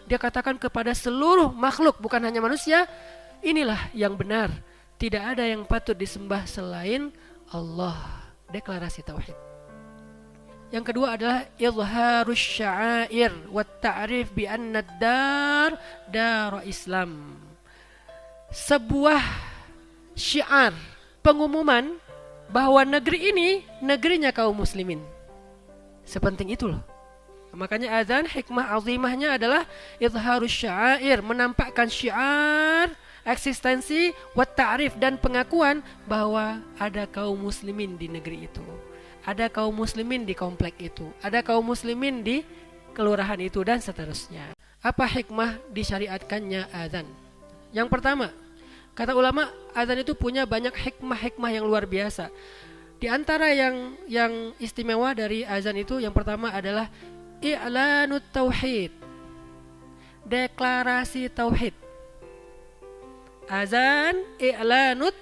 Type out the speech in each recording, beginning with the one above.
Dia katakan kepada seluruh makhluk, bukan hanya manusia, inilah yang benar. Tidak ada yang patut disembah selain Allah. Deklarasi tauhid. Yang kedua adalah izharus sya'air wa ta'rif bi anna ad-dar dar Islam. Sebuah syiar, pengumuman bahwa negeri ini negerinya kaum muslimin. Sepenting itu loh. Makanya azan hikmah azimahnya adalah izharus sya'air, menampakkan syiar eksistensi, wa ta'rif dan pengakuan bahwa ada kaum muslimin di negeri itu. Ada kaum muslimin di komplek itu. Ada kaum muslimin di kelurahan itu dan seterusnya. Apa hikmah disyariatkannya azan? Yang pertama, kata ulama, azan itu punya banyak hikmah-hikmah yang luar biasa. Di antara yang istimewa dari azan itu, yang pertama adalah i'lanut tauhid. Deklarasi tauhid. Azan i'lanut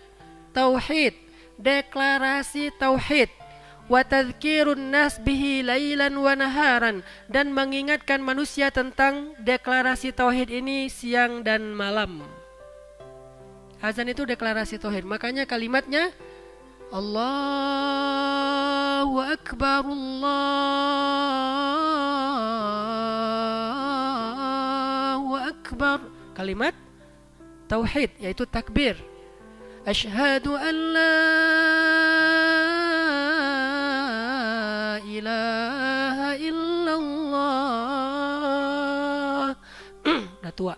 tauhid, deklarasi tauhid, wa tadhkirun nas bihi lailan wa naharan, dan mengingatkan manusia tentang deklarasi tauhid ini siang dan malam. Azan itu deklarasi tauhid, makanya kalimatnya Allahu Akbar, Allahu Akbar. Kalimat tauhid, yaitu takbir. Asyhadu an la ilaha illallah. Udah tua.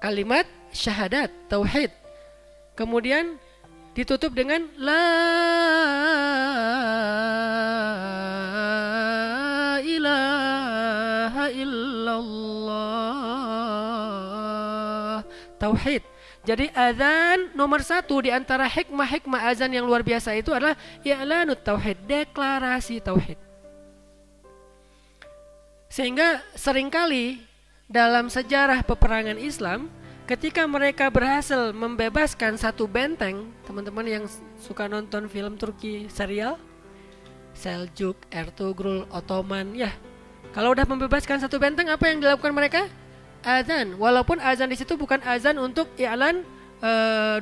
Kalimat syahadat, tauhid. Kemudian ditutup dengan la ilaha illallah. Tauhid. Jadi azan nomor 1 di antara hikmah-hikmah azan yang luar biasa itu adalah i'lanut tauhid, deklarasi tauhid. Sehingga seringkali dalam sejarah peperangan Islam, ketika mereka berhasil membebaskan satu benteng, teman-teman yang suka nonton film Turki serial, Seljuk, Ertugrul, Ottoman, ya. Kalau udah membebaskan satu benteng, apa yang dilakukan mereka? Azan. Walaupun azan di situ bukan azan untuk i'lan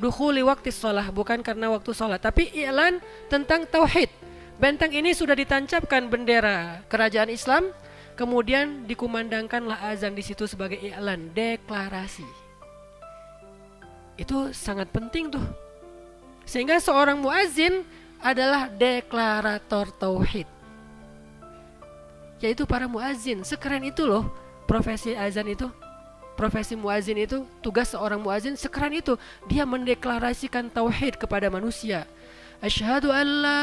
dukhuli waqti shalah, bukan karena waktu salat, tapi i'lan tentang tauhid. Benteng ini sudah ditancapkan bendera kerajaan Islam, kemudian dikumandangkanlah azan di situ sebagai i'lan, deklarasi. Itu sangat penting tuh. Sehingga seorang muazzin adalah deklarator tauhid. Yaitu para muazzin. Sekeren itu loh profesi azan itu. Profesi muazzin itu, tugas seorang muazzin sekeren itu. Dia mendeklarasikan tauhid kepada manusia. Asyhadu an la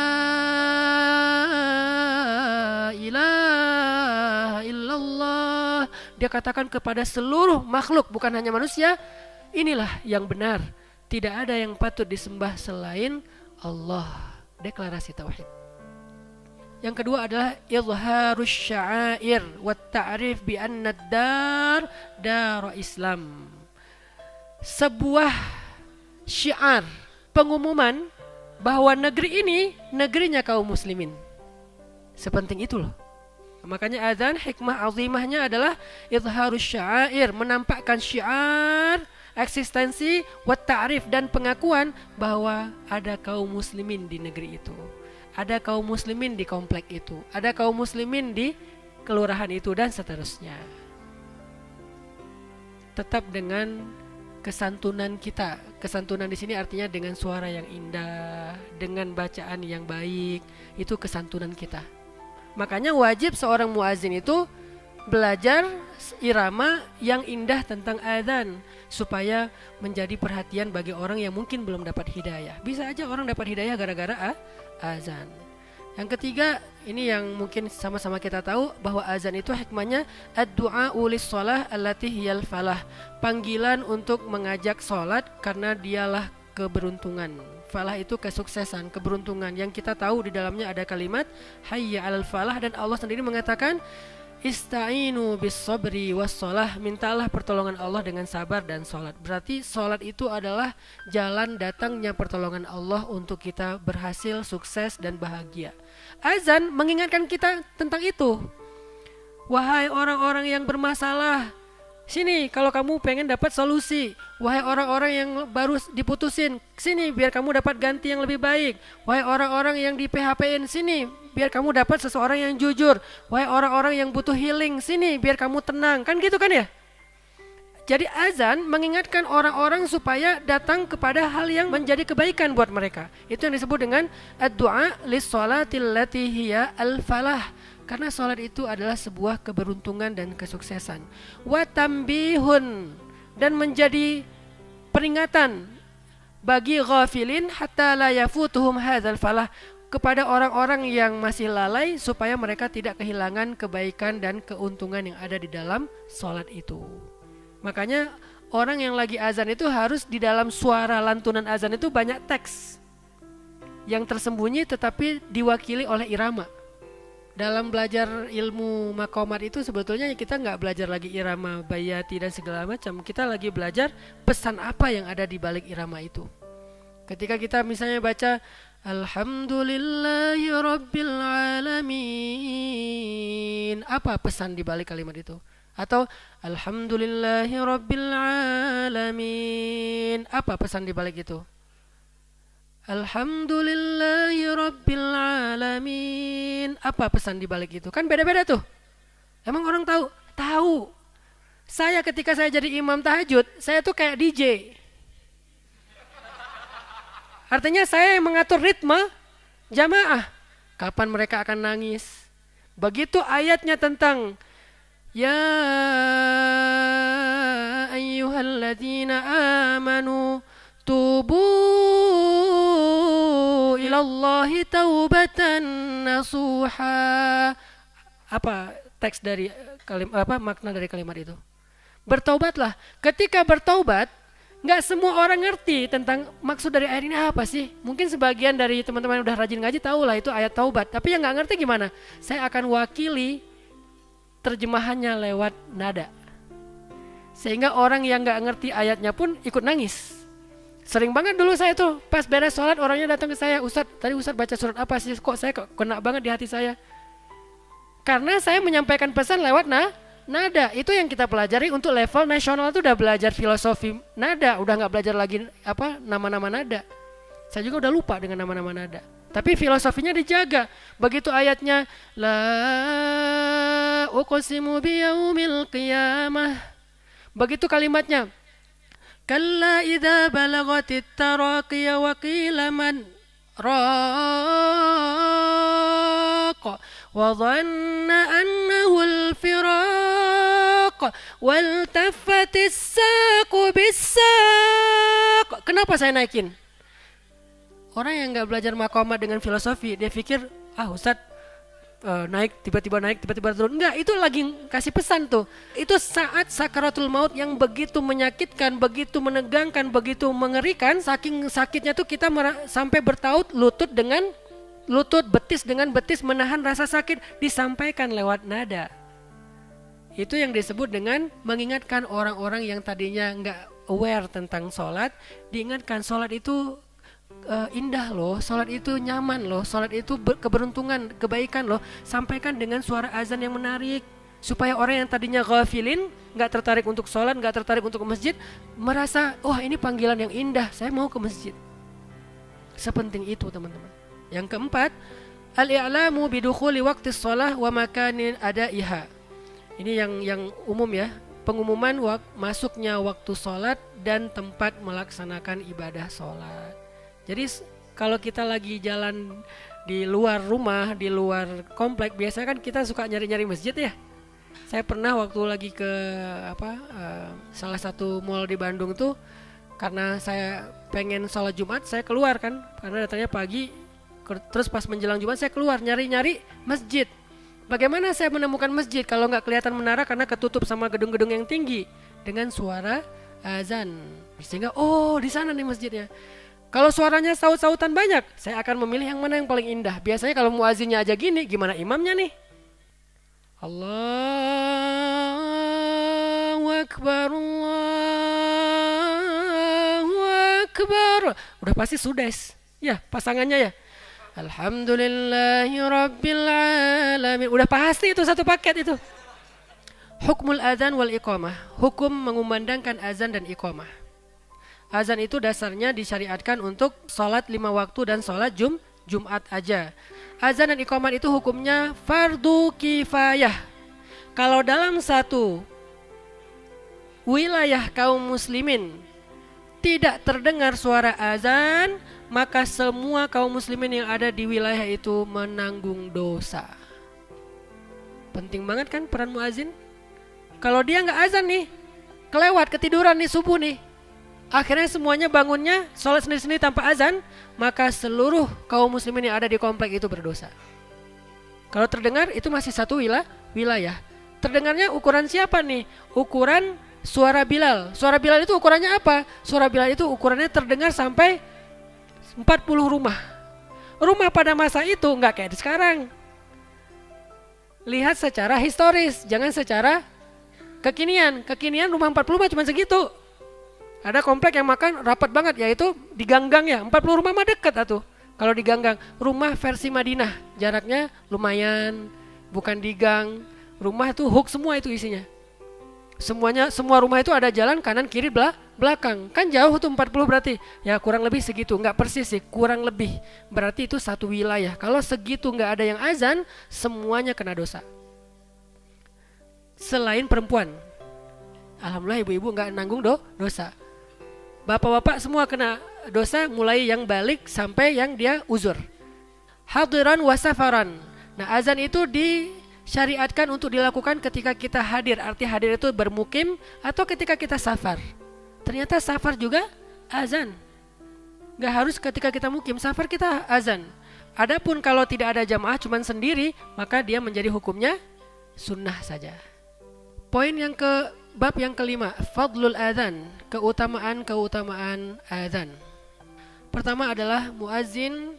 ilaha illallah. Dia katakan kepada seluruh makhluk, bukan hanya manusia, inilah yang benar. Tidak ada yang patut disembah selain Allah. Deklarasi tauhid. Yang kedua adalah izharus sya'air wa ta'rif bi anna ad-dar dar Islam. Sebuah syiar, pengumuman bahwa negeri ini negerinya kaum muslimin. Sepenting itu loh. Makanya azan hikmah azimahnya adalah izharus sya'air, menampakkan syiar eksistensi, wa ta'rif dan pengakuan bahwa ada kaum muslimin di negeri itu. Ada kaum muslimin di komplek itu. Ada kaum muslimin di kelurahan itu dan seterusnya. Tetap dengan kesantunan kita. Kesantunan di sini artinya dengan suara yang indah, dengan bacaan yang baik. Itu kesantunan kita. Makanya wajib seorang muazzin itu belajar irama yang indah tentang azan supaya menjadi perhatian bagi orang yang mungkin belum dapat hidayah. Bisa aja orang dapat hidayah gara-gara azan. Yang ketiga, ini yang mungkin sama-sama kita tahu bahwa azan itu hikmahnya ad-du'a lis-shalah allati hiyal falah. Panggilan untuk mengajak salat karena dialah keberuntungan. Falah itu kesuksesan, keberuntungan. Yang kita tahu di dalamnya ada kalimat hayya 'alal falah, dan Allah sendiri mengatakan Ista'inu bis sabri was shalah, mintalah pertolongan Allah dengan sabar dan salat. Berarti salat itu adalah jalan datangnya pertolongan Allah untuk kita berhasil, sukses dan bahagia. Azan mengingatkan kita tentang itu. Wahai orang-orang yang bermasalah, sini kalau kamu pengen dapat solusi. Wahai orang-orang yang baru diputusin, sini biar kamu dapat ganti yang lebih baik. Wahai orang-orang yang di PHP-in, sini biar kamu dapat seseorang yang jujur. Wahai orang-orang yang butuh healing, sini biar kamu tenang. Kan gitu kan ya? Jadi azan mengingatkan orang-orang supaya datang kepada hal yang menjadi kebaikan buat mereka. Itu yang disebut dengan ad-du'a lis-shalatil lati hiya al-falah. Karena salat itu adalah sebuah keberuntungan dan kesuksesan. Wa tambihun, dan menjadi peringatan bagi ghafilin hatta la yafutuhum hadzal falah, kepada orang-orang yang masih lalai supaya mereka tidak kehilangan kebaikan dan keuntungan yang ada di dalam salat itu. Makanya orang yang lagi azan itu harus di dalam suara lantunan azan itu banyak teks yang tersembunyi tetapi diwakili oleh irama. Dalam belajar ilmu maqamat itu sebetulnya kita nggak belajar lagi irama bayati dan segala macam. Kita lagi belajar pesan apa yang ada di balik irama itu. Ketika kita misalnya baca Alhamdulillahi Rabbil Alamin, apa pesan di balik kalimat itu? Atau Alhamdulillahi Rabbil Alamin, apa pesan di balik itu? Alhamdulillahi Rabbil Alamin, apa pesan di balik itu? Kan beda-beda tuh. Emang orang tahu? Tahu. Saya ketika saya jadi imam tahajud, saya tuh kayak DJ. Artinya saya yang mengatur ritme jamaah. Kapan mereka akan nangis? Begitu ayatnya tentang Ya ayyuhalladzina amanu tubu ilallahi taubatan nasuha. Apa teks dari makna dari kalimat itu? Bertaubatlah. Ketika bertaubat, nggak semua orang ngerti tentang maksud dari ayat ini apa sih. Mungkin sebagian dari teman-teman yang udah rajin ngaji tahu lah itu ayat taubat. Tapi yang nggak ngerti gimana? Saya akan wakili terjemahannya lewat nada. Sehingga orang yang gak ngerti ayatnya pun ikut nangis. Sering banget dulu saya tuh pas beres sholat orangnya datang ke saya, Ustadz tadi Ustadz baca surat apa sih, kok saya kena banget di hati saya. Karena saya menyampaikan pesan lewat nada. Itu yang kita pelajari untuk level nasional itu udah belajar filosofi nada, udah gak belajar lagi nama-nama nada. Saya juga udah lupa dengan nama-nama nada. Tapi filosofinya dijaga. Begitu ayatnya La uqsimu biyaumil qiyamah. Begitu kalimatnya Kalla idza balagatit taraqiya wa qila man raq wa dhanna annahu al-firaq wal taffatis saqu bis-saq. Kenapa saya naikin? Orang yang nggak belajar maqamat dengan filosofi, dia pikir, Ustadz naik, tiba-tiba turun. Enggak, itu lagi kasih pesan tuh. Itu saat sakaratul maut yang begitu menyakitkan, begitu menegangkan, begitu mengerikan. Saking sakitnya tuh kita sampai bertaut lutut dengan lutut, betis dengan betis menahan rasa sakit. Disampaikan lewat nada. Itu yang disebut dengan mengingatkan orang-orang yang tadinya nggak aware tentang sholat. Diingatkan sholat itu indah loh, salat itu nyaman loh, salat itu keberuntungan, kebaikan loh. Sampaikan dengan suara azan yang menarik supaya orang yang tadinya ghafilin, gak tertarik untuk salat, gak tertarik untuk ke masjid, merasa ini panggilan yang indah, saya mau ke masjid. Sepenting itu teman-teman. Yang keempat, al-i'lamu bidukhuli waqtis shalah wa makanin adaiha. Ini yang umum ya, pengumuman masuknya waktu salat dan tempat melaksanakan ibadah salat. Jadi kalau kita lagi jalan di luar rumah, di luar komplek, biasanya kan kita suka nyari-nyari masjid ya. Saya pernah waktu lagi ke salah satu mall di Bandung tuh, karena saya pengen sholat Jumat, saya keluar kan, karena datangnya pagi, terus pas menjelang Jumat saya keluar nyari-nyari masjid. Bagaimana saya menemukan masjid kalau nggak kelihatan menara karena ketutup sama gedung-gedung yang tinggi dengan suara azan. Sehingga di sana nih masjidnya. Kalau suaranya saut-sautan banyak, saya akan memilih yang mana yang paling indah. Biasanya kalau muazinnya aja gini, gimana imamnya nih? Allahu Akbar, Allahu Akbar. Udah pasti sudes. Ya, pasangannya ya. Alhamdulillahi Rabbil Alamin. Udah pasti itu satu paket itu. Hukmul adzan wal iqamah, hukum mengumandangkan azan dan iqamah. Azan itu dasarnya disyariatkan untuk sholat 5 waktu dan sholat Jumat aja. Azan dan iqamah itu hukumnya fardu kifayah. Kalau dalam satu wilayah kaum muslimin tidak terdengar suara azan, maka semua kaum muslimin yang ada di wilayah itu menanggung dosa. Penting banget kan peran muazin? Kalau dia nggak azan nih, kelewat, ketiduran nih subuh nih, akhirnya semuanya bangunnya sholat sendiri-sendiri tanpa azan, maka seluruh kaum muslimin yang ada di komplek itu berdosa. Kalau terdengar itu masih satu wilayah. Terdengarnya ukuran siapa nih? Ukuran suara Bilal. Suara Bilal itu ukurannya apa? Suara Bilal itu ukurannya terdengar sampai 40 rumah. Rumah pada masa itu nggak kayak sekarang. Lihat secara historis, jangan secara kekinian. Kekinian rumah 40 rumah cuma segitu. Ada komplek yang makan rapat banget, yaitu di ganggang ya. 40 rumah mah deket atuh. Kalau di ganggang, rumah versi Madinah, jaraknya lumayan, bukan di gang. Rumah itu hook semua itu isinya. Semua rumah itu ada jalan kanan kiri belakang. Kan jauh tuh 40 berarti. Ya kurang lebih segitu, enggak persis sih, kurang lebih. Berarti itu satu wilayah. Kalau segitu enggak ada yang azan, semuanya kena dosa. Selain perempuan. Alhamdulillah ibu-ibu enggak nanggung dosa. Bapak-bapak semua kena dosa, mulai yang balik sampai yang dia uzur. Hadiran wa safaran. Nah, azan itu disyariatkan untuk dilakukan ketika kita hadir. Arti hadir itu bermukim atau ketika kita safar. Ternyata safar juga azan. Gak harus ketika kita mukim, safar kita azan. Adapun kalau tidak ada jamaah cuman sendiri, maka dia menjadi hukumnya sunnah saja. Poin yang bab yang kelima, fadlul adzan, keutamaan adzan. Pertama adalah muazin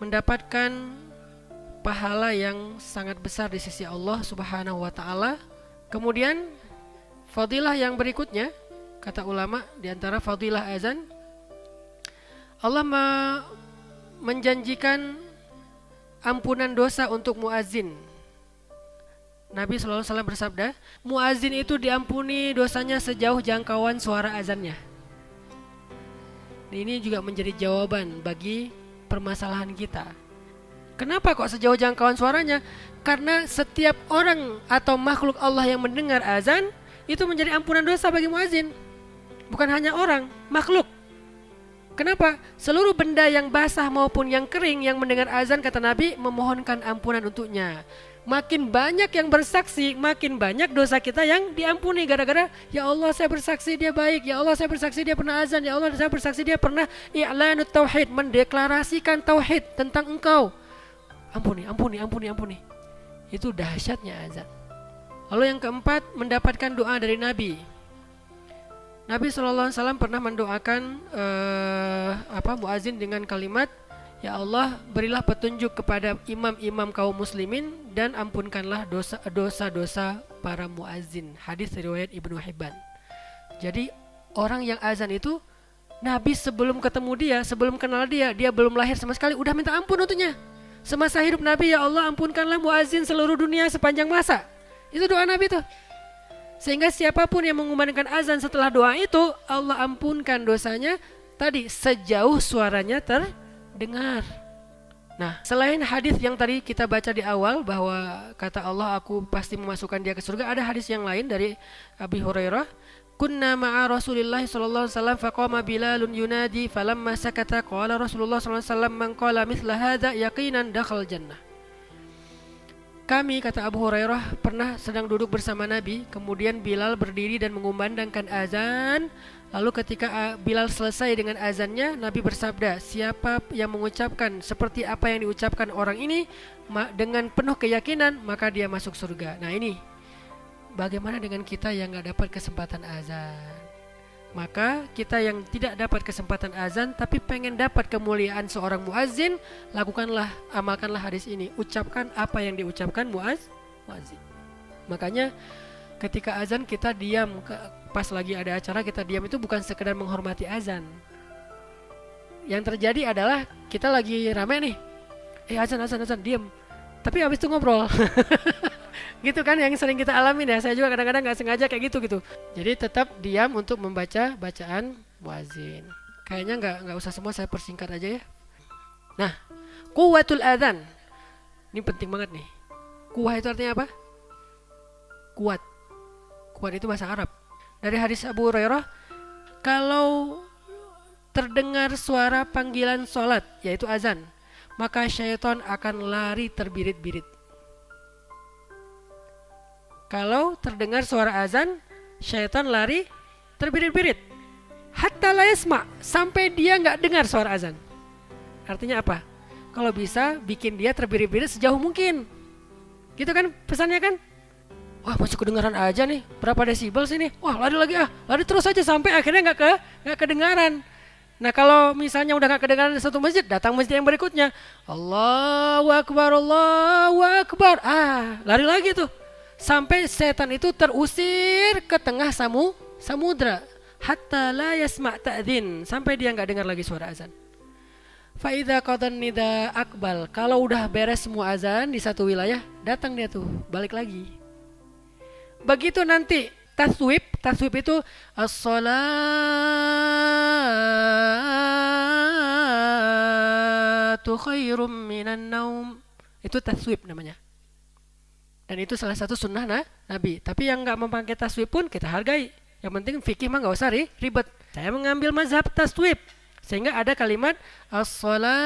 mendapatkan pahala yang sangat besar di sisi Allah Subhanahu wa taala. Kemudian fadilah yang berikutnya, kata ulama, di antara fadilah azan, Allah menjanjikan ampunan dosa untuk muazin. Nabi SAW bersabda, muazin itu diampuni dosanya sejauh jangkauan suara azannya. Ini juga menjadi jawaban bagi permasalahan kita. Kenapa kok sejauh jangkauan suaranya? Karena setiap orang atau makhluk Allah yang mendengar azan itu menjadi ampunan dosa bagi muazin. Bukan hanya orang, makhluk. Kenapa? Seluruh benda yang basah maupun yang kering yang mendengar azan, kata Nabi, memohonkan ampunan untuknya. Makin banyak yang bersaksi, makin banyak dosa kita yang diampuni. Gara-gara, ya Allah saya bersaksi dia baik, ya Allah saya bersaksi dia pernah azan, ya Allah saya bersaksi dia pernah i'lanut tauhid, mendeklarasikan tauhid tentang engkau. Ampuni. Itu dahsyatnya azan. Lalu yang keempat, mendapatkan doa dari Nabi. Nabi SAW pernah mendoakan muazin dengan kalimat, ya Allah, berilah petunjuk kepada imam-imam kaum muslimin dan ampunkanlah dosa-dosa para muazin. Hadis riwayat Ibnu Hibban. Jadi orang yang azan itu, Nabi sebelum ketemu dia, sebelum kenal dia belum lahir sama sekali, udah minta ampun untuknya. Semasa hidup Nabi, ya Allah ampunkanlah muazin seluruh dunia sepanjang masa. Itu doa Nabi tuh. Sehingga siapapun yang mengumandangkan azan setelah doa itu, Allah ampunkan dosanya tadi sejauh suaranya terdengar. Nah, selain hadis yang tadi kita baca di awal bahwa kata Allah, aku pasti memasukkan dia ke surga, ada hadis yang lain dari Abi Hurairah. Kunna ma'a Rasulillah sallallahu alaihi wasallam faqama Bilalun yunadi falamma sakata qala Rasulullah sallallahu alaihi wasallam man qala mithla hadza yaqinan dakhal jannah. Kami, kata Abu Hurairah, pernah sedang duduk bersama Nabi, kemudian Bilal berdiri dan mengumandangkan azan. Lalu ketika Bilal selesai dengan azannya, Nabi bersabda, siapa yang mengucapkan seperti apa yang diucapkan orang ini dengan penuh keyakinan, maka dia masuk surga. Nah ini, bagaimana dengan kita yang gak dapat kesempatan azan? Maka kita yang tidak dapat kesempatan azan tapi pengen dapat kemuliaan seorang muazzin, amalkanlah hadis ini. Ucapkan apa yang diucapkan muazzin. Makanya ketika azan kita diam, pas lagi ada acara kita diam, itu bukan sekedar menghormati azan. Yang terjadi adalah kita lagi rame nih, azan diam, tapi habis itu ngobrol. Gitu kan yang sering kita alamin ya. Saya juga kadang-kadang nggak sengaja kayak gitu. Jadi tetap diam untuk membaca bacaan muazin. Kayaknya nggak usah semua, saya persingkat aja ya. Nah, quwwatul adzan. Ini penting banget nih. Kuwah itu artinya apa? Kuat. Kuat itu bahasa Arab. Dari hadis Abu Hurairah, kalau terdengar suara panggilan sholat, yaitu azan, maka syaitan akan lari terbirit-birit. Kalau terdengar suara azan, syaitan lari terbirit-birit. Hatta la yasma, sampai dia nggak dengar suara azan. Artinya apa? Kalau bisa bikin dia terbirit-birit sejauh mungkin. Gitu kan pesannya kan? Wah, masih kedengaran aja nih. Berapa desibel sih nih? Wah, lari lagi lari terus aja sampai akhirnya nggak kedengaran. Nah, kalau misalnya udah nggak kedengaran di satu masjid, datang masjid yang berikutnya. Allahu Akbar, Allahu Akbar. Lari lagi tuh. Sampai setan itu terusir ke tengah samudra. Hatta la yasma' ta'dzin. Sampai dia nggak dengar lagi suara azan. Fa'idha qadan nida akbal. Kalau udah beres semua azan di satu wilayah, datang dia tuh, balik lagi. Begitu nanti taswib itu as-salatu khairum minan naum. Itu taswib namanya. Dan itu salah satu sunnah Nabi. Tapi yang nggak memakai taswib pun kita hargai. Yang penting fikih mah nggak usah ribet. Saya mengambil mazhab taswib. Sehingga ada kalimat as-salatu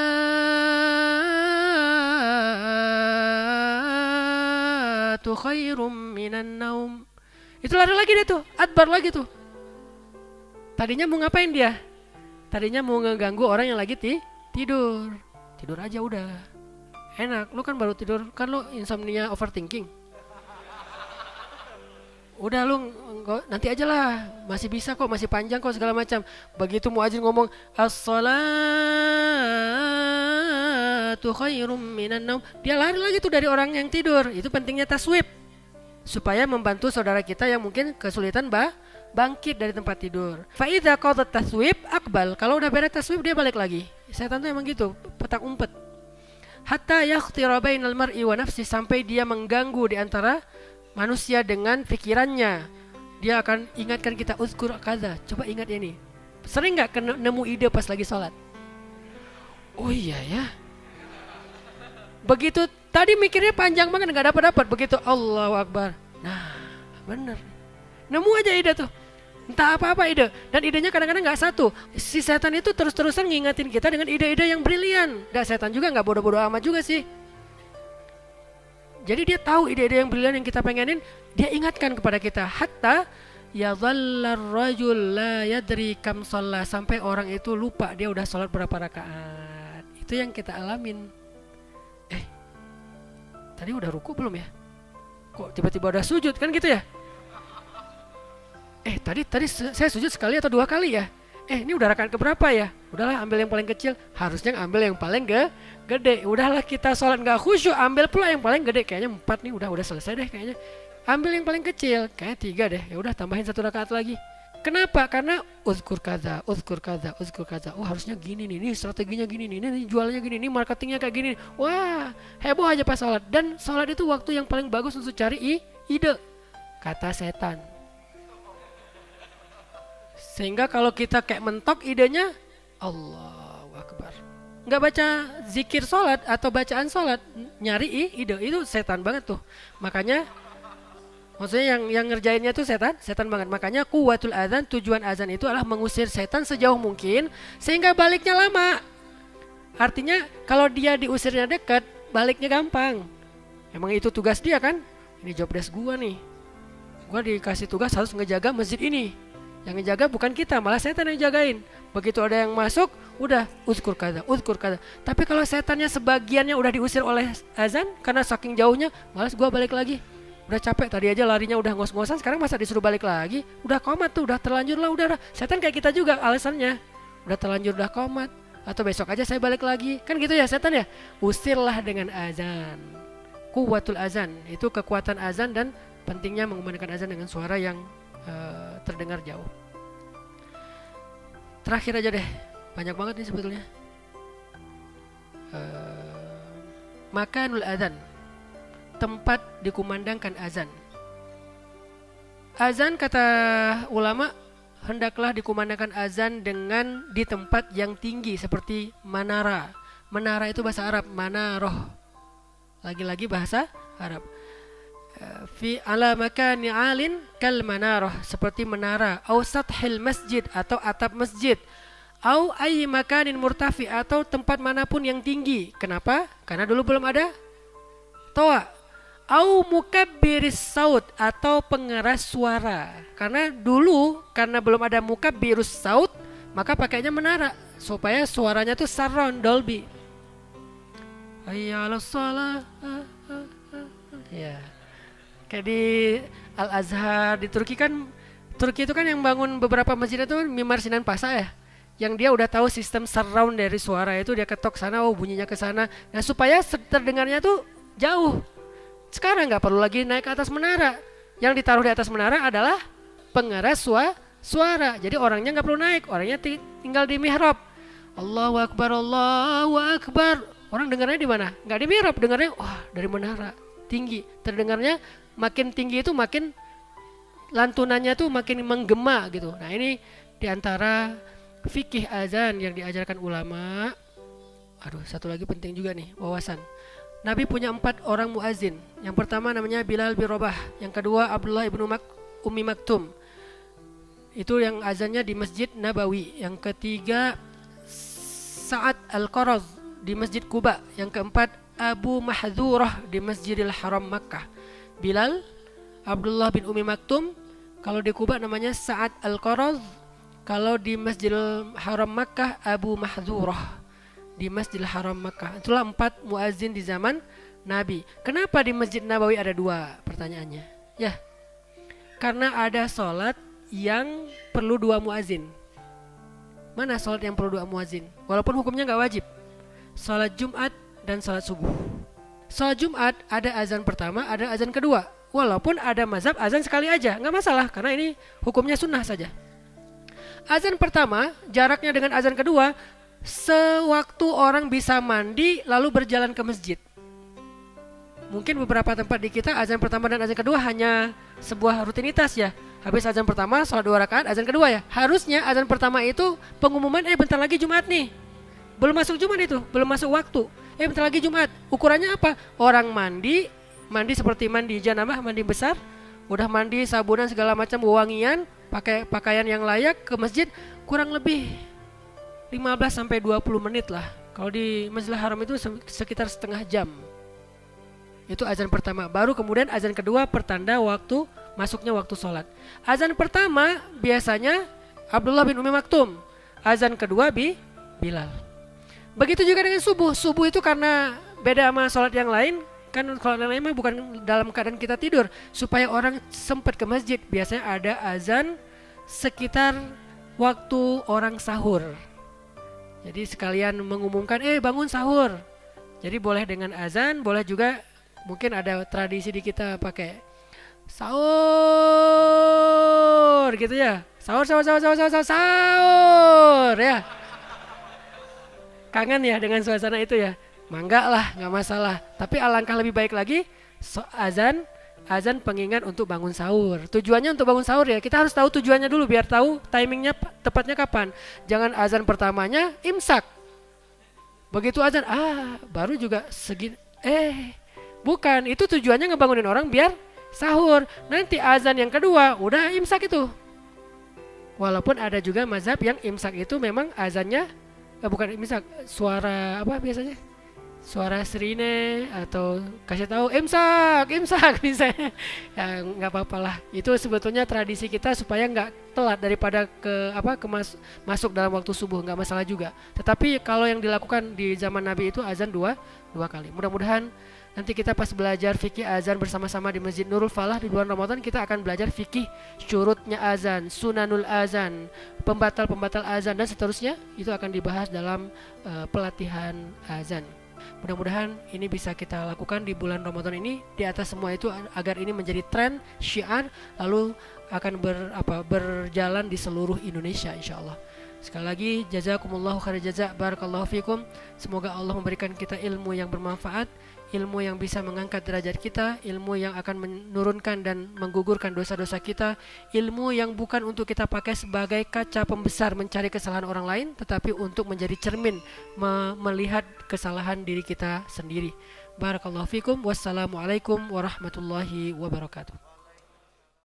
khairum minan naum. Itu lari lagi dia tuh, adbar lagi tuh. Tadinya mau ngapain dia? Tadinya mau ngeganggu orang yang lagi tidur. Tidur aja udah. Enak, lu kan baru tidur, kan lu insomnia overthinking. Udah lu nanti aja lah, masih bisa kok, masih panjang kok segala macam. Begitu muadzin ngomong as-salatu khairum minan naum, dia lari lagi tuh dari orang yang tidur. Itu pentingnya taswib, supaya membantu saudara kita yang mungkin kesulitan bangkit dari tempat tidur. Fa idza qadat taswib akbal. Kalau udah beres taswib dia balik lagi. Setan tuh emang gitu, petak umpet. Hatta yakhtira bainal mar'i wa nafsi, sampai dia mengganggu di antara manusia dengan pikirannya. Dia akan ingatkan kita, uzkur kaza, coba ingat ini. Sering gak nemu ide pas lagi sholat? Oh iya ya. Begitu tadi mikirnya panjang banget gak dapat. Begitu Allahu Akbar, nah bener, nemu aja ide tuh. Entah apa-apa ide. Dan idenya kadang-kadang gak satu. Si setan itu terus-terusan ngingetin kita dengan ide-ide yang brilian. Dan setan juga gak bodoh-bodoh amat juga sih. Jadi dia tahu ide-ide yang brilian yang kita pengenin, dia ingatkan kepada kita. Hatta yadhallar rajul la yadri kam shalla, sampai orang itu lupa dia udah sholat berapa rakaat. Itu yang kita alamin. Tadi udah ruku belum ya? Kok tiba-tiba udah sujud kan gitu ya? Tadi saya sujud sekali atau 2 kali ya? Ini udah rakaat keberapa ya? Udahlah ambil yang paling kecil. Harusnya ambil yang paling gede. Udahlah kita sholat gak khusyuk, ambil pula yang paling gede. Kayaknya 4 nih udah selesai deh kayaknya. Ambil yang paling kecil, kayaknya 3 deh. Ya udah tambahin 1 rakaat lagi. Kenapa? Karena uzkur kaza. Oh harusnya gini nih, ini strateginya gini nih, ini jualnya gini, ini marketingnya kayak gini. Wah, heboh aja pas sholat. Dan sholat itu waktu yang paling bagus untuk cari ide, kata setan. Sehingga kalau kita kayak mentok idenya, Allahu Akbar, nggak baca zikir sholat atau bacaan sholat, nyari ide, itu setan banget tuh. Makanya maksudnya yang ngerjainnya tuh setan banget. Makanya quwwatul adzan, tujuan azan itu adalah mengusir setan sejauh mungkin sehingga baliknya lama. Artinya kalau dia diusirnya dekat, baliknya gampang. Emang itu tugas dia kan? Ini job desk gua nih. Gua dikasih tugas harus ngejaga masjid ini. Yang ngejaga bukan kita, malah setan yang jagain. Begitu ada yang masuk, udah uzkur kaza. Tapi kalau setannya sebagiannya udah diusir oleh azan karena saking jauhnya, malas gua balik lagi. Udah capek, tadi aja larinya udah ngos-ngosan, sekarang masa disuruh balik lagi? Udah komat tuh, udah terlanjur lah, udah. Setan kayak kita juga alasannya. Udah terlanjur, udah komat. Atau besok aja saya balik lagi. Kan gitu ya setan ya? Usirlah dengan azan. Quwwatul azan, itu kekuatan azan dan pentingnya mengumandangkan azan dengan suara yang terdengar jauh. Terakhir aja deh, banyak banget nih sebetulnya. Makanul azan, tempat dikumandangkan azan. Azan kata ulama hendaklah dikumandangkan azan dengan di tempat yang tinggi seperti manara. Menara itu bahasa Arab, manaroh. Lagi-lagi bahasa Arab. Fi ala makani alin kal manaroh, seperti menara. Au sathil masjid, atau atap masjid. Au ayyi makanin murtafi, atau tempat manapun yang tinggi. Kenapa? Karena dulu belum ada toa. Au mukabbiris saut, atau pengeras suara. Karena dulu karena belum ada mukabbirus saut, maka pakainya menara supaya suaranya tuh surround Dolby. Hayya 'alas shalah. Ya. Kayak di Al Azhar di Turki kan, Turki itu kan yang bangun beberapa masjid itu Mimar Sinan Pasa ya. Yang dia udah tahu sistem surround dari suara itu, dia ketok sana, oh bunyinya ke sana. Nah, supaya terdengarnya tuh jauh. Sekarang nggak perlu lagi naik ke atas menara. Yang ditaruh di atas menara adalah pengeras suara. Jadi orangnya nggak perlu naik, orangnya tinggal di mihrab. Allahu Akbar, Allahu Akbar. Orang dengarnya di mana? Nggak di mihrab, dengarnya wah dari menara tinggi. Terdengarnya makin tinggi itu makin lantunannya tuh makin menggema gitu. Nah ini diantara fikih azan yang diajarkan ulama. Aduh, satu lagi penting juga nih, wawasan. Nabi punya 4 orang muazin. Yang pertama namanya Bilal bin Rabah. Yang kedua Abdullah ibnu Ummi Maktum. Itu yang azannya di Masjid Nabawi. Yang ketiga Sa'ad Al-Qaraz di Masjid Quba. Yang keempat Abu Mahdzurah di Masjidil Haram Makkah. Bilal, Abdullah bin Ummi Maktum. Kalau di Quba namanya Sa'ad Al-Qaraz. Kalau di Masjidil Haram Makkah Abu Mahdzurah di Masjidil Haram Makkah. Itulah 4 muazin di zaman Nabi. Kenapa di Masjid Nabawi ada 2? Pertanyaannya. Ya, karena ada sholat yang perlu 2 muazin. Mana sholat yang perlu 2 muazin? Walaupun hukumnya nggak wajib. Sholat Jumat dan sholat subuh. Sholat Jumat ada azan pertama, ada azan kedua. Walaupun ada mazhab azan sekali aja, nggak masalah karena ini hukumnya sunnah saja. Azan pertama jaraknya dengan azan kedua sewaktu orang bisa mandi lalu berjalan ke masjid. Mungkin beberapa tempat di kita azan pertama dan azan kedua hanya sebuah rutinitas ya. Habis azan pertama sholat 2 rakaat, azan kedua ya. Harusnya azan pertama itu pengumuman bentar lagi Jumat nih. Belum masuk Jumat itu, belum masuk waktu. Bentar lagi Jumat. Ukurannya apa? Orang mandi seperti mandi janabah, mandi besar. Udah mandi, sabunan segala macam, wewangian, pakai pakaian yang layak ke masjid, kurang lebih 15-20 menit lah. Kalau di Masjidil Haram itu sekitar setengah jam. Itu azan pertama. Baru kemudian azan kedua pertanda waktu masuknya waktu sholat. Azan pertama biasanya Abdullah bin Ummi Maktum. Azan kedua Bilal. Begitu juga dengan subuh. Subuh itu karena beda sama sholat yang lain. Kan kalau yang lain mah bukan dalam keadaan kita tidur. Supaya orang sempat ke masjid. Biasanya ada azan sekitar waktu orang sahur. Jadi sekalian mengumumkan bangun sahur. Jadi boleh dengan azan, boleh juga mungkin ada tradisi di kita pakai sahur gitu ya. Sahur ya. Kangen ya dengan suasana itu ya. Mangga lah, nggak masalah. Tapi alangkah lebih baik lagi azan pengingat untuk bangun sahur. Tujuannya untuk bangun sahur ya. Kita harus tahu tujuannya dulu biar tahu timingnya tepatnya kapan. Jangan azan pertamanya imsak. Begitu azan baru juga segini. Bukan, itu tujuannya ngebangunin orang biar sahur. Nanti azan yang kedua udah imsak itu. Walaupun ada juga mazhab yang imsak itu memang azannya bukan imsak, suara apa biasanya? Suara sirine atau kasih tahu imsak misalnya. Ya nggak apa-apa lah. Itu sebetulnya tradisi kita supaya nggak telat daripada masuk dalam waktu subuh, nggak masalah juga. Tetapi kalau yang dilakukan di zaman Nabi itu azan dua kali. Mudah-mudahan nanti kita pas belajar fikih azan bersama-sama di Masjid Nurul Falah di bulan Ramadan, kita akan belajar fikih syurutnya azan, sunanul azan, pembatal azan dan seterusnya. Itu akan dibahas dalam pelatihan azan. Mudah-mudahan ini bisa kita lakukan di bulan Ramadan ini. Di atas semua itu agar ini menjadi tren, syiar, lalu akan berjalan di seluruh Indonesia insyaallah. Sekali lagi, jazakumullahu khairan jazak, barakallahu fikum. Semoga Allah memberikan kita ilmu yang bermanfaat, ilmu yang bisa mengangkat derajat kita, ilmu yang akan menurunkan dan menggugurkan dosa-dosa kita, ilmu yang bukan untuk kita pakai sebagai kaca pembesar mencari kesalahan orang lain, tetapi untuk menjadi cermin melihat kesalahan diri kita sendiri. Barakallahu fikum. Wassalamualaikum warahmatullahi wabarakatuh.